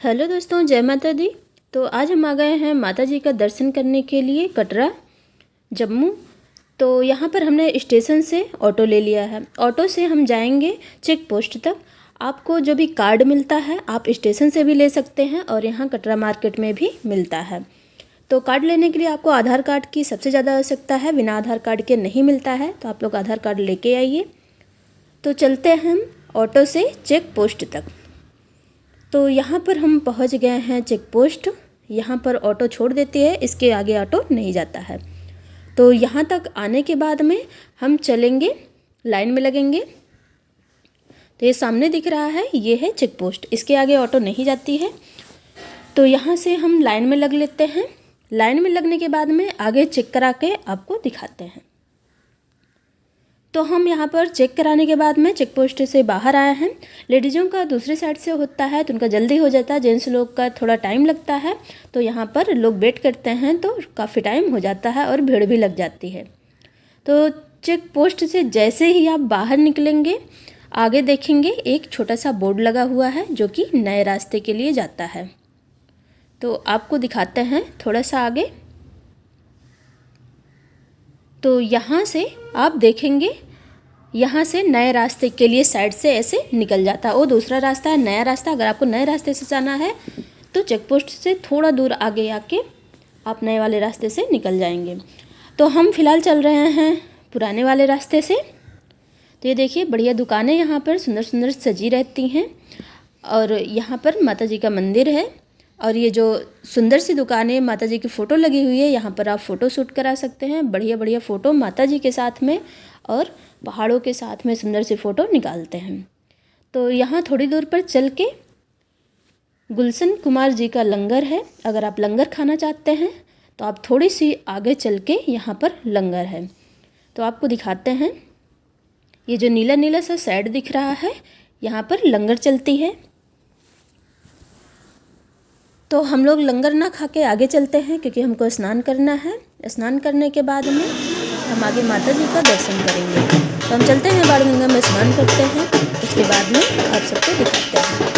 Hello दोस्तों, जय माता दी। तो आज हम आ गए हैं माता जी का दर्शन करने के लिए कटरा जम्मू। तो यहाँ पर हमने स्टेशन से ऑटो ले लिया है। ऑटो से हम जाएंगे चेक पोस्ट तक। आपको जो भी कार्ड मिलता है आप स्टेशन से भी ले सकते हैं और यहाँ कटरा मार्केट में भी मिलता है। तो कार्ड लेने के लिए आपको आधार कार्ड की सबसे ज़्यादा आवश्यकता है। बिना आधार कार्ड के नहीं मिलता है, तो आप लोग आधार कार्ड लेके आइए। तो चलते हैं हम ऑटो से चेक पोस्ट तक। तो यहाँ पर हम पहुँच गए हैं चेक पोस्ट। यहाँ पर ऑटो छोड़ देती है, इसके आगे ऑटो नहीं जाता है। तो यहाँ तक आने के बाद में हम चलेंगे, लाइन में लगेंगे। तो ये सामने दिख रहा है, ये है चेक पोस्ट, इसके आगे ऑटो नहीं जाती है। तो यहाँ से हम लाइन में लग लेते हैं। लाइन में लगने के बाद में आगे चेक करा के आपको दिखाते हैं। तो हम यहाँ पर चेक कराने के बाद में चेक पोस्ट से बाहर आए हैं। लेडीज़ों का दूसरी साइड से होता है तो उनका जल्दी हो जाता है, जेंट्स लोग का थोड़ा टाइम लगता है। तो यहाँ पर लोग वेट करते हैं तो काफ़ी टाइम हो जाता है और भीड़ भी लग जाती है। तो चेक पोस्ट से जैसे ही आप बाहर निकलेंगे, आगे देखेंगे एक छोटा सा बोर्ड लगा हुआ है जो कि नए रास्ते के लिए जाता है। तो आपको दिखाते हैं थोड़ा सा आगे। तो यहाँ से आप देखेंगे, यहाँ से नए रास्ते के लिए साइड से ऐसे निकल जाता है। वो दूसरा रास्ता है, नया रास्ता। अगर आपको नए रास्ते से जाना है तो चेक पोस्ट से थोड़ा दूर आगे आके आप नए वाले रास्ते से निकल जाएंगे। तो हम फ़िलहाल चल रहे हैं पुराने वाले रास्ते से। तो ये देखिए, बढ़िया दुकानें यहाँ पर सुंदर सुंदर सजी रहती हैं और यहाँ पर माता जी का मंदिर है। और ये जो सुंदर सी दुकानें, माता जी की फ़ोटो लगी हुई है, यहाँ पर आप फ़ोटो शूट करा सकते हैं। बढ़िया बढ़िया फ़ोटो माता जी के साथ में और पहाड़ों के साथ में सुंदर सी फ़ोटो निकालते हैं। तो यहाँ थोड़ी दूर पर चल के गुलशन कुमार जी का लंगर है। अगर आप लंगर खाना चाहते हैं तो आप थोड़ी सी आगे चल के यहाँ पर लंगर है। तो आपको दिखाते हैं, ये जो नीला नीला सा शेड दिख रहा है, यहाँ पर लंगर चलती है। तो हम लोग लंगर ना खा के आगे चलते हैं क्योंकि हमको स्नान करना है। स्नान करने के बाद में हम आगे माता जी का दर्शन करेंगे। तो हम चलते हैं, बाणगंगा में स्नान करते हैं, उसके बाद में आप सबको दिखाते हैं।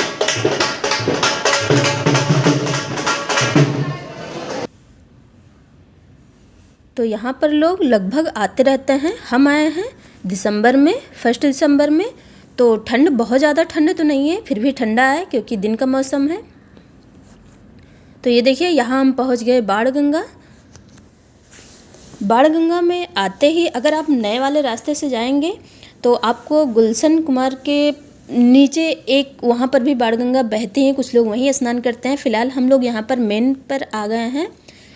तो यहाँ पर लोग लगभग आते रहते हैं। हम आए हैं दिसंबर में, 1 दिसंबर में। तो ठंड, बहुत ज़्यादा ठंड तो नहीं है, फिर भी ठंडा है क्योंकि दिन का मौसम है। तो ये देखिए, यहाँ हम पहुँच गए बाणगंगा। बाणगंगा में आते ही अगर आप नए वाले रास्ते से जाएंगे तो आपको गुलशन कुमार के नीचे एक, वहाँ पर भी बाणगंगा बहती हैं, कुछ लोग वहीं स्नान करते हैं। फ़िलहाल हम लोग यहाँ पर मेन पर आ गए हैं।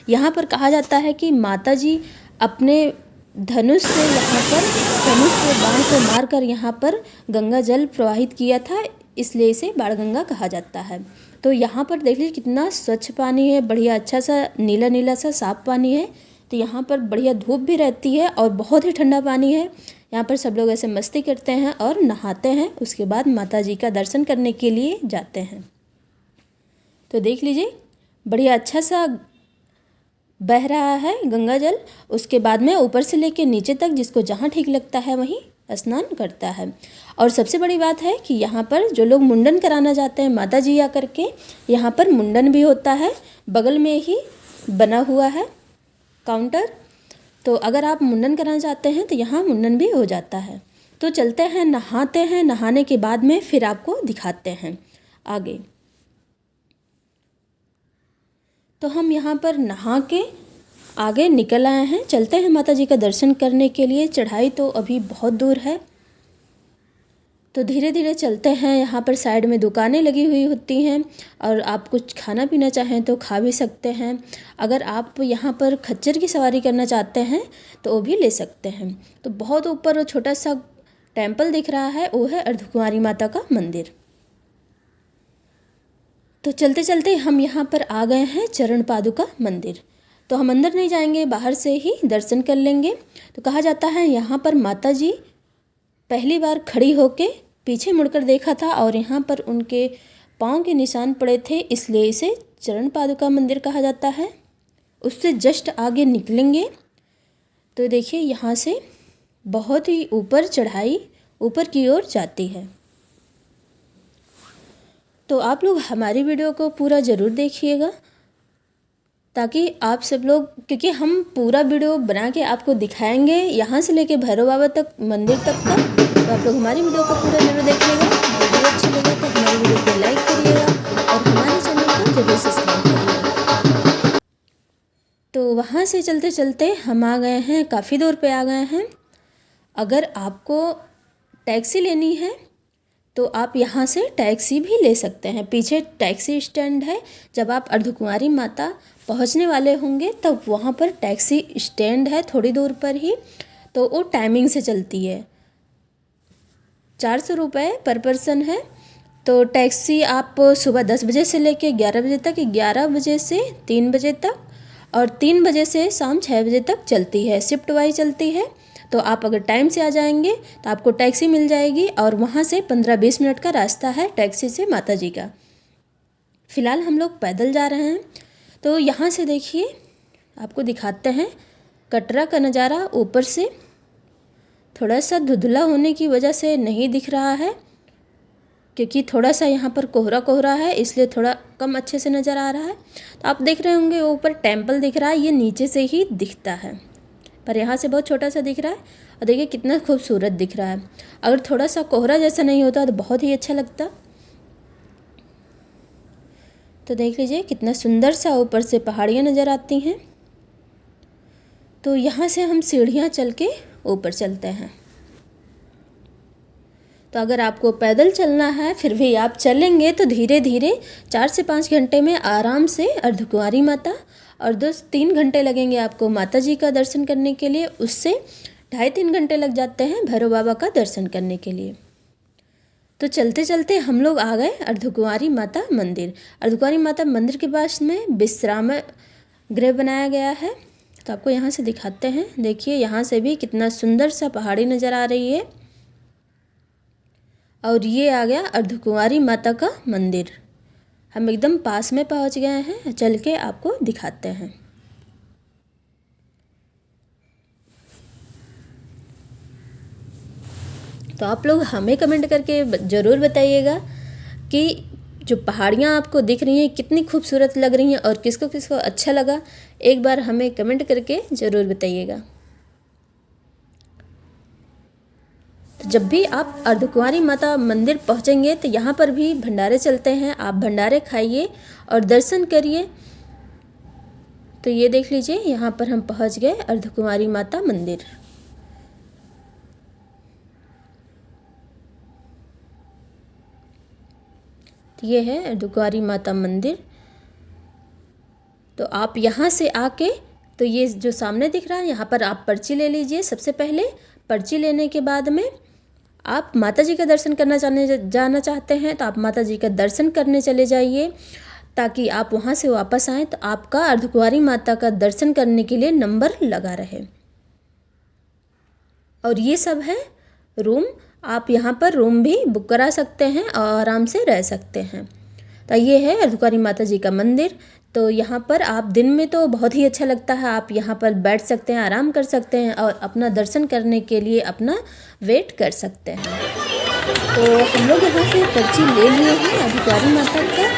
यहाँ पर कहा जाता है कि माता जी अपने धनुष से, यहाँ पर धनुष से बाण को मारकर यहाँ पर गंगा जल प्रवाहित किया था, इसलिए इसे बाणगंगा कहा जाता है। तो यहाँ पर देख लीजिए कितना स्वच्छ पानी है, बढ़िया अच्छा सा नीला नीला सा साफ पानी है। तो यहाँ पर बढ़िया धूप भी रहती है और बहुत ही ठंडा पानी है। यहाँ पर सब लोग ऐसे मस्ती करते हैं और नहाते हैं, उसके बाद माता जी का दर्शन करने के लिए जाते हैं। तो देख लीजिए, बढ़िया अच्छा सा बह रहा है गंगा जल। उसके बाद में ऊपर से लेके नीचे तक जिसको जहाँ ठीक लगता है वहीं स्नान करता है। और सबसे बड़ी बात है कि यहाँ पर जो लोग मुंडन कराना चाहते हैं माता जी आकर के, यहाँ पर मुंडन भी होता है। बगल में ही बना हुआ है काउंटर। तो अगर आप मुंडन कराना चाहते हैं तो यहाँ मुंडन भी हो जाता है। तो चलते हैं, नहाते हैं। नहाने के बाद में फिर आपको दिखाते हैं आगे। तो हम यहाँ पर नहा के आगे निकल आए हैं। चलते हैं माता जी का दर्शन करने के लिए। चढ़ाई तो अभी बहुत दूर है, तो धीरे धीरे चलते हैं। यहाँ पर साइड में दुकानें लगी हुई होती हैं और आप कुछ खाना पीना चाहें तो खा भी सकते हैं। अगर आप यहाँ पर खच्चर की सवारी करना चाहते हैं तो वो भी ले सकते हैं। तो बहुत ऊपर वो छोटा सा टेम्पल दिख रहा है, वो है अर्धकुमारी माता का मंदिर। तो चलते चलते हम यहाँ पर आ गए हैं चरण पादुका मंदिर। तो हम अंदर नहीं जाएंगे, बाहर से ही दर्शन कर लेंगे। तो कहा जाता है यहाँ पर माता जी पहली बार खड़ी होके पीछे मुड़कर देखा था और यहाँ पर उनके पाँव के निशान पड़े थे, इसलिए इसे चरण पादुका मंदिर कहा जाता है। उससे जस्ट आगे निकलेंगे तो देखिए, यहाँ से बहुत ही ऊपर चढ़ाई ऊपर की ओर जाती है। तो आप लोग हमारी वीडियो को पूरा ज़रूर देखिएगा, ताकि आप सब लोग, क्योंकि हम पूरा वीडियो बना के आपको दिखाएंगे यहाँ से लेके भैरव बाबा तक, मंदिर तक का। तो आप लोग हमारी वीडियो को पूरा ज़रूर देखिएगा। वीडियो अच्छी लगे तो हमारी वीडियो को लाइक करिएगा और हमारे चैनल को ज़रूर सब्सक्राइब करिएगा। तो वहाँ से चलते चलते हम आ गए हैं, काफ़ी दूर पे आ गए हैं। अगर आपको टैक्सी लेनी है तो आप यहाँ से टैक्सी भी ले सकते हैं। पीछे टैक्सी स्टैंड है। जब आप अर्धकुंवारी माता पहुँचने वाले होंगे तब वहाँ पर टैक्सी स्टैंड है, थोड़ी दूर पर ही। तो वो टाइमिंग से चलती है, 400 रुपये पर पर्सन है। तो टैक्सी आप सुबह 10 बजे से लेके 11 बजे तक, 11 बजे से 3 बजे तक और 3 बजे से शाम 6 बजे तक चलती है, शिफ्ट वाइज चलती है। तो आप अगर टाइम से आ जाएंगे तो आपको टैक्सी मिल जाएगी और वहाँ से 15-20 मिनट का रास्ता है टैक्सी से माता जी का। फ़िलहाल हम लोग पैदल जा रहे हैं। तो यहाँ से देखिए, आपको दिखाते हैं कटरा का नज़ारा। ऊपर से थोड़ा सा धुंधला होने की वजह से नहीं दिख रहा है, क्योंकि थोड़ा सा यहाँ पर कोहरा कोहरा है, इसलिए थोड़ा कम अच्छे से नज़र आ रहा है। तो आप देख रहे होंगे ऊपर टेम्पल दिख रहा है, ये नीचे से ही दिखता है, पर यहाँ से बहुत छोटा सा दिख रहा है। और देखिए कितना खूबसूरत दिख रहा है। अगर थोड़ा सा कोहरा जैसा नहीं होता तो बहुत ही अच्छा लगता। तो देख लीजिए कितना सुंदर सा ऊपर से पहाड़ियाँ नज़र आती हैं। तो यहाँ से हम सीढ़ियाँ चल के ऊपर चलते हैं। तो अगर आपको पैदल चलना है फिर भी आप चलेंगे तो धीरे धीरे 4 से 5 घंटे में आराम से अर्धकुंवारी माता, और 2-3 घंटे लगेंगे आपको माता जी का दर्शन करने के लिए। उससे 2.5-3 घंटे लग जाते हैं भैरव बाबा का दर्शन करने के लिए। तो चलते चलते हम लोग आ गए अर्धकुंवारी माता मंदिर। अर्धकुंवारी माता मंदिर के पास में विश्राम गृह बनाया गया है। तो आपको यहाँ से दिखाते हैं। देखिए यहाँ से भी कितना सुंदर सा पहाड़ी नज़र आ रही है। और ये आ गया अर्धकुंवारी माता का मंदिर। हम एकदम पास में पहुंच गए हैं, चल के आपको दिखाते हैं। तो आप लोग हमें कमेंट करके ज़रूर बताइएगा कि जो पहाड़ियाँ आपको दिख रही हैं कितनी खूबसूरत लग रही हैं और किसको किसको अच्छा लगा। एक बार हमें कमेंट करके ज़रूर बताइएगा। तो जब भी आप अर्धकुंवारी माता मंदिर पहुंचेंगे तो यहाँ पर भी भंडारे चलते हैं, आप भंडारे खाइए और दर्शन करिए। तो ये देख लीजिए यहाँ पर हम पहुंच गए अर्धकुंवारी माता मंदिर। तो ये है अर्धकुंवारी माता मंदिर। तो आप यहाँ से आके, तो ये जो सामने दिख रहा है यहाँ पर आप पर्ची ले लीजिए। सबसे पहले पर्ची लेने के बाद में आप माता जी का दर्शन करना जाना चाहते हैं तो आप माता जी का दर्शन करने चले जाइए, ताकि आप वहाँ से वापस आएँ तो आपका अर्धकुंवारी माता का दर्शन करने के लिए नंबर लगा रहे। और ये सब है रूम, आप यहाँ पर रूम भी बुक करा सकते हैं और आराम से रह सकते हैं। तो ये है अर्धकुंवारी माता जी का मंदिर। तो यहाँ पर आप दिन में तो बहुत ही अच्छा लगता है, आप यहाँ पर बैठ सकते हैं, आराम कर सकते हैं और अपना दर्शन करने के लिए अपना वेट कर सकते हैं। तो हम लोग यहाँ से पर्ची ले लिए हैं अर्धकुंवारी माता का।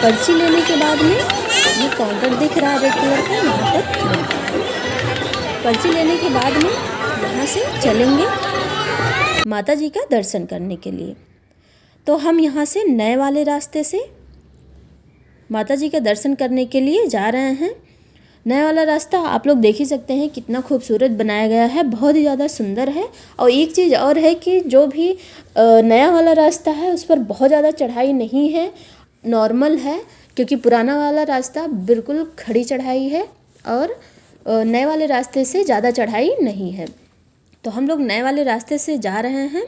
पर्ची लेने के बाद में ये काउंटर दिख रहा है रेड कलर का, यहाँ पर मिलता है। पर्ची लेने के बाद में यहाँ से चलेंगे माता जी का दर्शन करने के लिए। तो हम यहाँ से नए वाले रास्ते से माता जी का दर्शन करने के लिए जा रहे हैं। नया वाला रास्ता आप लोग देख ही सकते हैं कितना खूबसूरत बनाया गया है, बहुत ही ज़्यादा सुंदर है। और एक चीज़ और है कि जो भी नया वाला रास्ता है उस पर बहुत ज़्यादा चढ़ाई नहीं है, नॉर्मल है, क्योंकि पुराना वाला रास्ता बिल्कुल खड़ी चढ़ाई है और नए वाले रास्ते से ज़्यादा चढ़ाई नहीं है। तो हम लोग नए वाले रास्ते से जा रहे हैं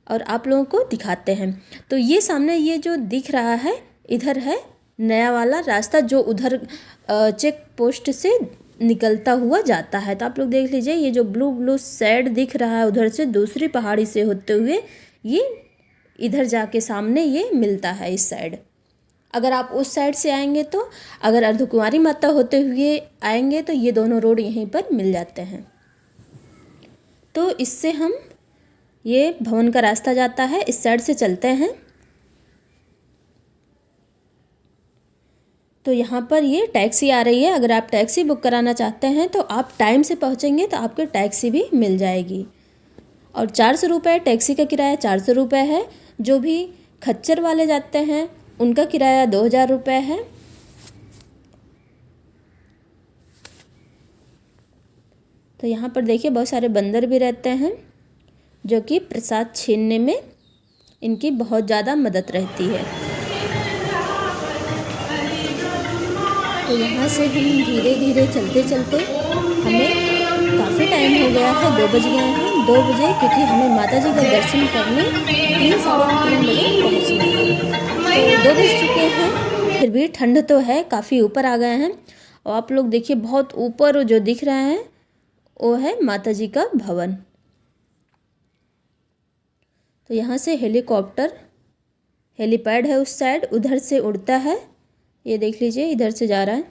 और आप लोगों को दिखाते हैं। तो ये सामने ये जो दिख रहा है इधर है नया वाला रास्ता, जो उधर चेक पोस्ट से निकलता हुआ जाता है। तो आप लोग देख लीजिए ये जो ब्लू ब्लू शेड दिख रहा है उधर से दूसरी पहाड़ी से होते हुए ये इधर जाके सामने ये मिलता है इस साइड। अगर आप उस साइड से आएंगे तो, अगर अर्धकुंवारी माता होते हुए आएंगे तो ये दोनों रोड यहीं पर मिल जाते हैं। तो इससे हम ये भवन का रास्ता जाता है, इस साइड से चलते हैं। तो यहाँ पर ये टैक्सी आ रही है। अगर आप टैक्सी बुक कराना चाहते हैं तो आप टाइम से पहुँचेंगे तो आपको टैक्सी भी मिल जाएगी। और 400 रुपये टैक्सी का किराया 400 रुपये है। जो भी खच्चर वाले जाते हैं उनका किराया 2000 रुपये है। तो यहाँ पर देखिए बहुत सारे बंदर भी रहते हैं जो कि प्रसाद छीनने में इनकी बहुत ज़्यादा मदद रहती है। तो यहाँ से हम धीरे धीरे चलते चलते हमें काफ़ी टाइम हो गया है, 2 बज गए हैं। 2 बजे क्योंकि हमें माता जी का दर्शन करने 3 साढ़े 3 बजे पहुँचना है। तो 2 बज चुके हैं, फिर भी ठंड तो है, काफ़ी ऊपर आ गए हैं। और आप लोग देखिए बहुत ऊपर जो दिख रहा है वो है माता जी का भवन। तो यहाँ से हेलीकॉप्टर, हेलीपैड है उस साइड, उधर से उड़ता है। ये देख लीजिए इधर से जा रहा है।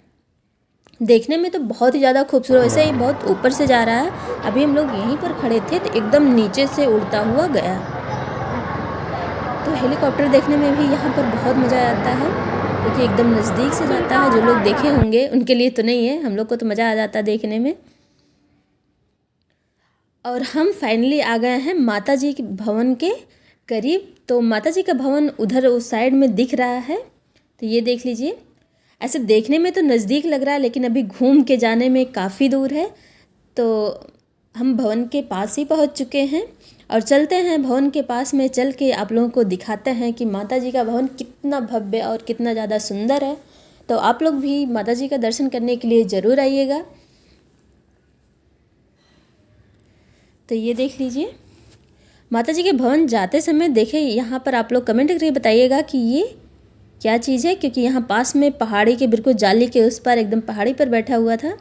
देखने में तो बहुत ही ज़्यादा खूबसूरत, वैसे ही बहुत ऊपर से जा रहा है। अभी हम लोग यहीं पर खड़े थे तो एकदम नीचे से उड़ता हुआ गया। तो हेलीकॉप्टर देखने में भी यहाँ पर बहुत मज़ा आता है क्योंकि एकदम नज़दीक से जाता है। जो लोग देखे होंगे उनके लिए तो नहीं है, हम लोग को तो मज़ा आ जाता है देखने में। और हम फाइनली आ गए हैं माता जी के भवन के करीब। तो माता जी का भवन उधर उस साइड में दिख रहा है। तो ये देख लीजिए, ऐसे देखने में तो नज़दीक लग रहा है लेकिन अभी घूम के जाने में काफ़ी दूर है। तो हम भवन के पास ही पहुंच चुके हैं और चलते हैं भवन के पास में। चल के आप लोगों को दिखाते हैं कि माता जी का भवन कितना भव्य और कितना ज़्यादा सुंदर है। तो आप लोग भी माता जी का दर्शन करने के लिए ज़रूर आइएगा। तो ये देख लीजिए माता जी के भवन जाते समय देखे, यहाँ पर आप लोग कमेंट करके बताइएगा कि ये क्या चीज़ है, क्योंकि यहाँ पास में पहाड़ी के बिल्कुल जाली के उस पर एकदम पहाड़ी पर बैठा हुआ था।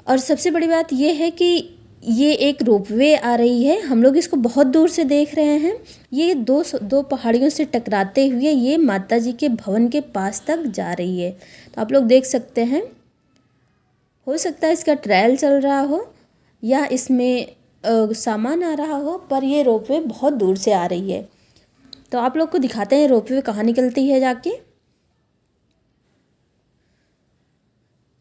और सबसे बड़ी बात ये है कि ये एक रोपवे आ रही है, हम लोग इसको बहुत दूर से देख रहे हैं। ये दो पहाड़ियों से टकराते हुए ये माता जी के भवन के पास तक जा रही है। तो आप लोग देख सकते हैं, हो सकता है इसका ट्रायल चल रहा हो या इसमें सामान आ रहा हो, पर ये रोपवे बहुत दूर से आ रही है। तो आप लोग को दिखाते हैं रोपवे कहाँ निकलती है जाके।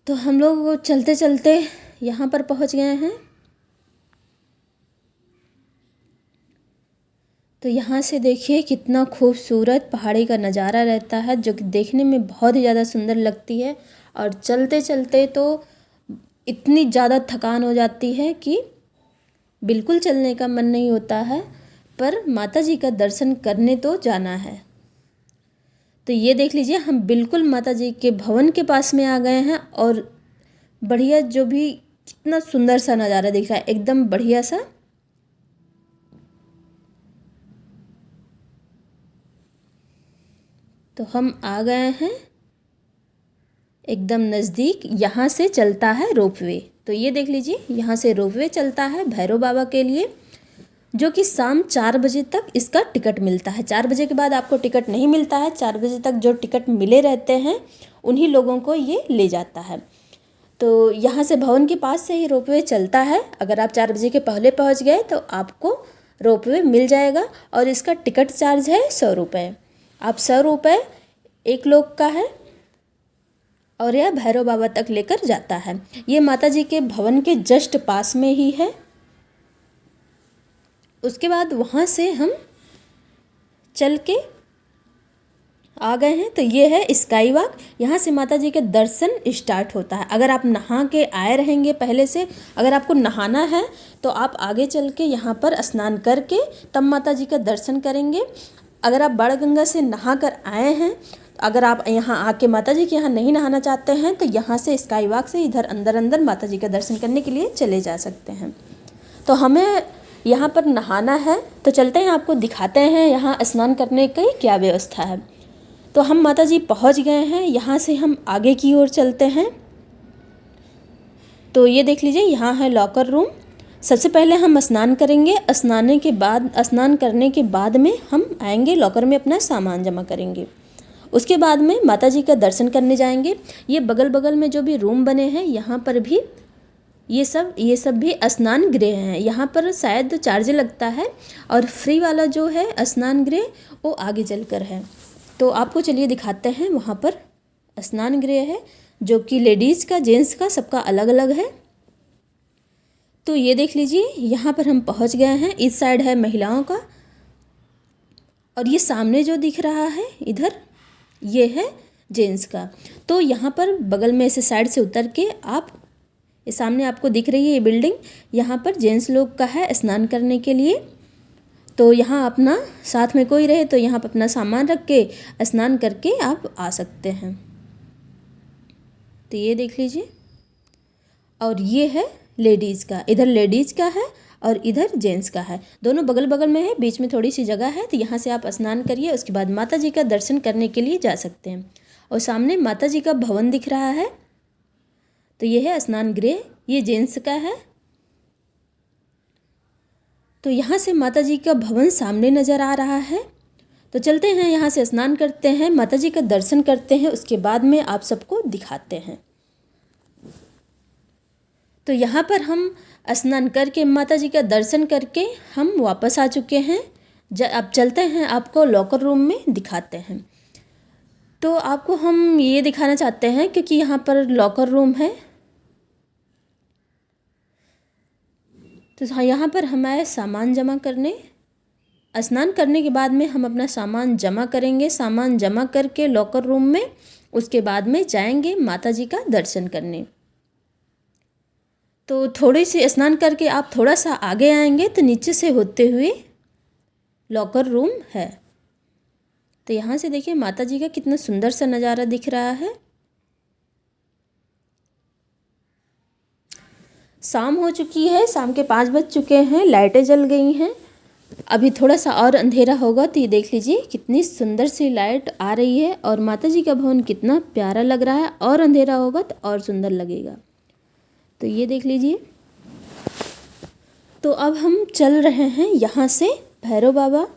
तो हम लोग चलते चलते यहाँ पर पहुँच गए हैं। तो यहाँ से देखिए कितना खूबसूरत पहाड़ी का नज़ारा रहता है जो कि देखने में बहुत ही ज़्यादा सुंदर लगती है। और चलते चलते तो इतनी ज़्यादा थकान हो जाती है कि बिल्कुल चलने का मन नहीं होता है, पर माता जी का दर्शन करने तो जाना है। तो ये देख लीजिए हम बिल्कुल माता जी के भवन के पास में आ गए हैं और बढ़िया, जो भी कितना सुंदर सा नज़ारा दिख रहा है, एकदम बढ़िया सा। तो हम आ गए हैं एकदम नज़दीक। यहाँ से चलता है रोपवे। तो ये देख लीजिए यहाँ से रोपवे चलता है भैरव बाबा के लिए, जो कि शाम 4 बजे तक इसका टिकट मिलता है। 4 बजे के बाद आपको टिकट नहीं मिलता है। 4 बजे तक जो टिकट मिले रहते हैं उन्हीं लोगों को ये ले जाता है। तो यहाँ से भवन के पास से ही रोपवे चलता है। अगर आप 4 बजे के पहले पहुँच गए तो आपको रोपवे मिल जाएगा। और इसका टिकट चार्ज है 100 रुपये। आप 100 रुपये एक लोग का है और यह भैरव बाबा तक लेकर जाता है। ये माता जी के भवन के जस्ट पास में ही है। उसके बाद वहाँ से हम चल के आ गए हैं। तो ये है स्काई वॉक। यहाँ से माता जी के दर्शन स्टार्ट होता है। अगर आप नहा के आए रहेंगे पहले से, अगर आपको नहाना है तो आप आगे चल के यहाँ पर स्नान करके तब माता जी का दर्शन करेंगे। अगर आप बाणगंगा से नहा कर आए हैं, अगर आप यहाँ आके माता जी के यहाँ नहीं नहाना चाहते हैं तो यहाँ से स्काई वॉक से इधर अंदर माता जी का दर्शन करने के लिए चले जा सकते हैं। तो हमें यहाँ पर नहाना है तो चलते हैं, आपको दिखाते हैं यहाँ स्नान करने की क्या व्यवस्था है। तो हम माता जी पहुँच गए हैं। यहाँ से हम आगे की ओर चलते हैं। तो ये देख लीजिए यहाँ है लॉकर रूम। सबसे पहले हम स्नान करेंगे। स्नान करने के बाद में हम आएंगे लॉकर में अपना सामान जमा करेंगे। उसके बाद में माता जी का दर्शन करने जाएंगे। ये बगल बगल में जो भी रूम बने हैं यहाँ पर भी ये सब भी स्नान गृह हैं। यहाँ पर शायद चार्ज लगता है और फ्री वाला जो है स्नान गृह वो आगे चलकर है। तो आपको चलिए दिखाते हैं वहाँ पर स्नान गृह है, जो कि लेडीज़ का, जेंट्स का, सबका अलग अलग है। तो ये देख लीजिए, यहाँ पर हम पहुँच गए हैं। इस साइड है महिलाओं का, और ये सामने जो दिख रहा है इधर, ये है जेंट्स का। तो यहाँ पर बगल में ऐसे साइड से उतर के आप, ये सामने आपको दिख रही है ये बिल्डिंग, यहाँ पर जेंट्स लोग का है स्नान करने के लिए। तो यहाँ अपना साथ में कोई रहे तो यहाँ पर अपना सामान रख के स्नान करके आप आ सकते हैं। तो ये देख लीजिए, और ये है लेडीज़ का, इधर लेडीज़ का है और इधर जेंट्स का है, दोनों बगल बगल में है, बीच में थोड़ी सी जगह है। तो यहाँ से आप स्नान करिए, उसके बाद माता जी का दर्शन करने के लिए जा सकते हैं। और सामने माता जी का भवन दिख रहा है। तो ये है स्नान गृह, ये जेंट्स का है। तो यहाँ से माता जी का भवन सामने नज़र आ रहा है। तो चलते हैं, यहाँ से स्नान करते हैं, माता जी का दर्शन करते हैं, उसके बाद में आप सबको दिखाते हैं। तो यहाँ पर हम स्नान करके, माता जी का दर्शन करके हम वापस आ चुके हैं। अब चलते हैं, आपको लॉकर रूम में दिखाते हैं। तो आपको हम ये दिखाना चाहते हैं क्योंकि यहाँ पर लॉकर रूम है। तो यहाँ पर हमारे सामान जमा करने, स्नान करने के बाद में हम अपना सामान जमा करेंगे। सामान जमा करके लॉकर रूम में, उसके बाद में जाएंगे माता जी का दर्शन करने। तो थोड़ी सी स्नान करके आप थोड़ा सा आगे आएंगे तो नीचे से होते हुए लॉकर रूम है। तो यहाँ से देखिए माता जी का कितना सुंदर सा नज़ारा दिख रहा है। शाम हो चुकी है, शाम के 5 बज चुके हैं, लाइटें जल गई हैं। अभी थोड़ा सा और अंधेरा होगा तो ये देख लीजिए कितनी सुंदर सी लाइट आ रही है, और माता जी का भवन कितना प्यारा लग रहा है। और अंधेरा होगा तो और सुंदर लगेगा। तो ये देख लीजिए। तो अब हम चल रहे हैं यहाँ से भैरव बाबा।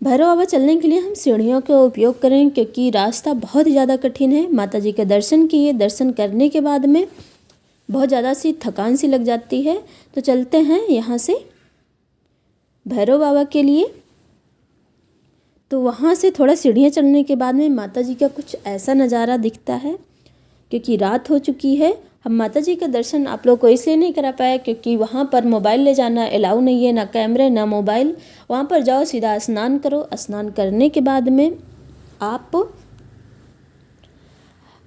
भैरव बाबा चलने के लिए हम सीढ़ियों का उपयोग करें क्योंकि रास्ता बहुत ज़्यादा कठिन है। माता जी के दर्शन किए, दर्शन करने के बाद में बहुत ज़्यादा सी थकान सी लग जाती है। तो चलते हैं यहाँ से भैरव बाबा के लिए। तो वहाँ से थोड़ा सीढ़ियाँ चढ़ने के बाद में माता जी का कुछ ऐसा नज़ारा दिखता है। क्योंकि रात हो चुकी है, हम माता जी का दर्शन आप लोग को इसलिए नहीं करा पाए क्योंकि वहाँ पर मोबाइल ले जाना अलाउ नहीं है, ना कैमरे ना मोबाइल। वहाँ पर जाओ, सीधा स्नान करो। स्नान करने के बाद में आप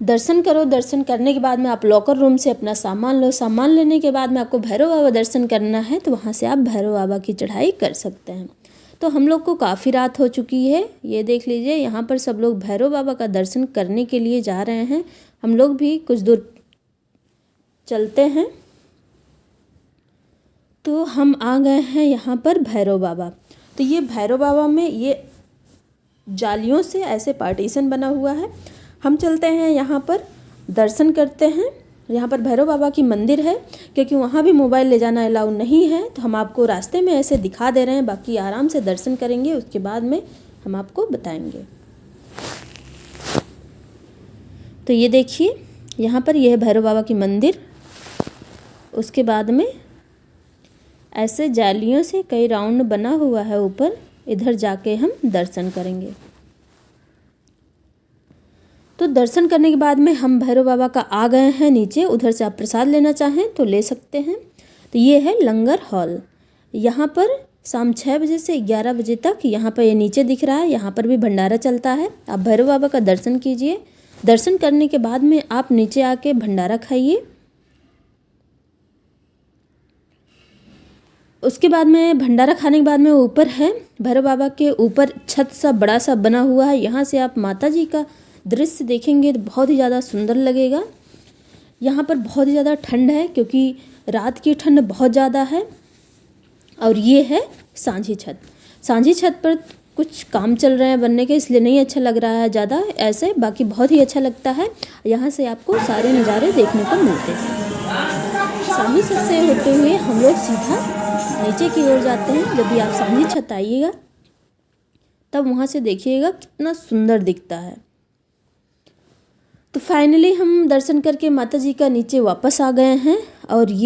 दर्शन करो। दर्शन करने के बाद में आप लॉकर रूम से अपना सामान लो। सामान लेने के बाद में आपको भैरव बाबा दर्शन करना है तो वहाँ से आप भैरव बाबा की चढ़ाई कर सकते हैं। तो हम लोग को काफ़ी रात हो चुकी है। ये देख लीजिए, यहाँ पर सब लोग भैरव बाबा का दर्शन करने के लिए जा रहे हैं। हम लोग भी कुछ दूर चलते हैं। तो हम आ गए हैं यहाँ पर भैरव बाबा। तो ये भैरव बाबा में ये जालियों से ऐसे पार्टीशन बना हुआ है। हम चलते हैं यहाँ पर, दर्शन करते हैं। यहाँ पर भैरव बाबा की मंदिर है क्योंकि वहाँ भी मोबाइल ले जाना अलाउ नहीं है। तो हम आपको रास्ते में ऐसे दिखा दे रहे हैं, बाकी आराम से दर्शन करेंगे, उसके बाद में हम आपको बताएंगे। तो ये देखिए, यहाँ पर यह है भैरव बाबा की मंदिर। उसके बाद में ऐसे जालियों से कई राउंड बना हुआ है ऊपर, इधर जाके हम दर्शन करेंगे। तो दर्शन करने के बाद में हम भैरव बाबा का आ गए हैं नीचे। उधर से आप प्रसाद लेना चाहें तो ले सकते हैं। तो ये है लंगर हॉल। यहाँ पर शाम 6 बजे से 11 बजे तक यहाँ पर ये नीचे दिख रहा है, यहाँ पर भी भंडारा चलता है। आप भैरव बाबा का दर्शन कीजिए। दर्शन करने के बाद में आप नीचे आके भंडारा खाइए। उसके बाद में भंडारा खाने के बाद में ऊपर है भैरव बाबा के ऊपर छत सा बड़ा सा बना हुआ है। यहाँ से आप माता जी का दृश्य देखेंगे तो बहुत ही ज़्यादा सुंदर लगेगा। यहाँ पर बहुत ही ज़्यादा ठंड है क्योंकि रात की ठंड बहुत ज़्यादा है। और ये है सांझी छत। सांझी छत पर कुछ काम चल रहे हैं बनने के, इसलिए नहीं अच्छा लग रहा है ज़्यादा ऐसे, बाकी बहुत ही अच्छा लगता है। यहाँ से आपको सारे नज़ारे देखने को मिलते हैं। सांझी छत से होते हुए हम लोग सीधा नीचे की ओर जाते हैं। जब भी आप सांझी छत आइएगा तब वहाँ से देखिएगा कितना सुंदर दिखता है। तो फाइनली हम दर्शन करके माता जी का नीचे वापस आ गए हैं। और ये